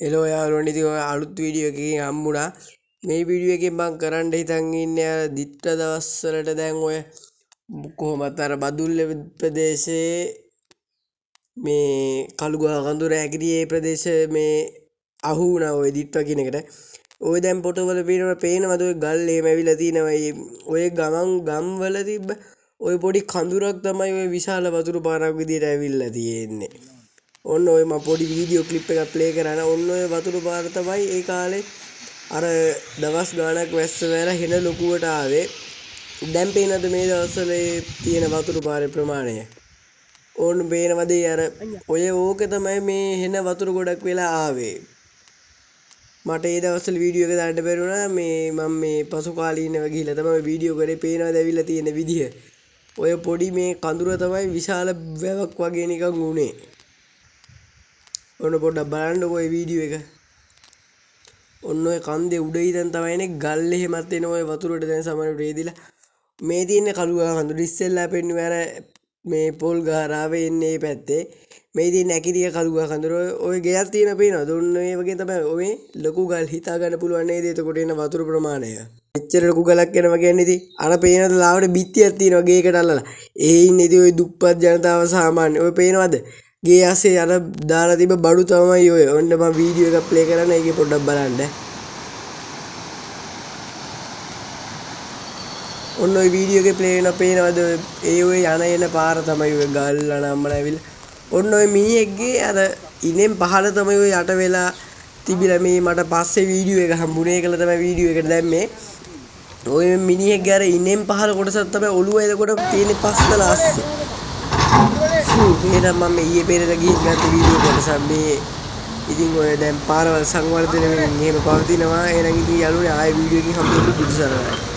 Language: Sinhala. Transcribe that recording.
එලෝ යාළුවනේ ඉතින් ඔය අලුත් වීඩියෝ එකකින් හම්බුණා. මේ වීඩියෝ එකෙන් මම කරන්න හිතන් ඉන්නේ අර දිත්ත දවස්වලට දැන් ඔය කොහොමත් අර බදුල්ල ප්‍රදේශයේ මේ කළුගහ කඳුර ඇගිරියේ ප්‍රදේශයේ මේ අහු වුණා ඔය දිත්ත කියන එකට. ඔය දැන් ෆොටෝ වල පේනවද ඔය ගල් එහෙම ඇවිල්ලා තිනවා. ඔය ගම් වල තිබ්බ ඔය පොඩි කඳුරක් තමයි ඔය විශාල වතුර පාරක් විදියට ඇවිල්ලා තියෙන්නේ. ඔන්න ඔය මම පොඩි වීඩියෝ ක්ලිප් එකක් ප්ලේ කරන ඔන්න ඔය වතුර පාර තමයි ඒ කාලේ අර දවස් ගාණක් වැස්ස වැලා හෙන ලොකුවට ආවේ. දැන් පේනද මේ දවස්වල තියෙන වතුර පාරේ ප්‍රමාණය? ඕන්න පේනවද අර ඔය ඕක තමයි මේ හෙන වතුර ගොඩක් වෙලා ආවේ. මට ඒ දවස්වල වීඩියෝ එක දාන්න බැරුණා. මම මේ පසු කාලීනව ගිහිල්ලා තමයි වීඩියෝ කරේ. පේනවද ඇවිල්ලා තියෙන විදිය? ඔය පොඩි මේ කඳුර තමයි විශාල වැවක් වගේ නිකන් උනේ. ඔන්න පොඩ්ඩක් බලන්නකෝ මේ වීඩියෝ එක. ඔන්න ඔය කන්දේ උඩ ඉඳන් තමයිනේ ගල් එහෙමත් එන ඔය වතුරට දැන් සමහරවිට වේදිලා මේ තියෙන කළුගහ කඳුර ඉස්සෙල්ලා පෙන්නුවේ අර මේ පොල් ගහ රාවේ එන්නේ මේ පැත්තේ. මේ තියෙන ඇකිරිය කළුගහ කඳුර ඔය ගෙයක් තියෙන පේනවද? ඔන්න ඒ වගේ තමයි ඔය ලොකු ගල් හිතා ගන්න පුළුවන් නේද? එතකොට එන වතුර ප්‍රමාණය. මෙච්චර ලොකු ගලක් එනවා කියන්නේ ඉතින් අර පේනද ලාවට බිත්තියක් තියෙනවා ගේකට අල්ලලා. ඒ ඉන්නේ ඉතින් ඔය දුප්පත් ජනතාව සාමාන්‍ය. ඔය පේනවද? ගේ ඇසේ අර දාලා තිබ්බ බඩු තමයි ඔය. ඔන්න මම වීඩියෝ එකක් ප්ලේ කරන්න. ඒකේ පොඩ්ඩක් බලන්න. ඔන්න ඔය වීඩියෝ එකේ ප්ලේ වෙන පේනවද? ඒ ඔය යන එන පාර තමයි ඔය ගල් අනම්මලා ඇවිල්ලා. ඔන්න ඔය මීහෙක්ගේ අර ඉනෙන් පහළ තමයි ඔය යට වෙලා තිබිලා මේ මට පස්සේ වීඩියෝ එක හම්බුනේ. ඒකල තමයි වීඩියෝ එකට දැම්මේ. ඔය මිනිහෙක්ගේ අර ඉනෙන් පහළ කොටසක් තමයි ඔළුව එතකොට තියෙන පස්සල ආස්සේ. එහෙනම් මම ඊයේ පෙරේද ගිහින් ගත්ත වීඩියෝ කොටසක් මේ ඉතින් ඔය දැන් පාරවල් සංවර්ධනය වෙමින් එහෙම පවතිනවා. එහෙනම් ඉතින් යාළුවනේ ආයෙ වීඩියෝ එකකින් හම්බෙන්න බුදුසරණයි.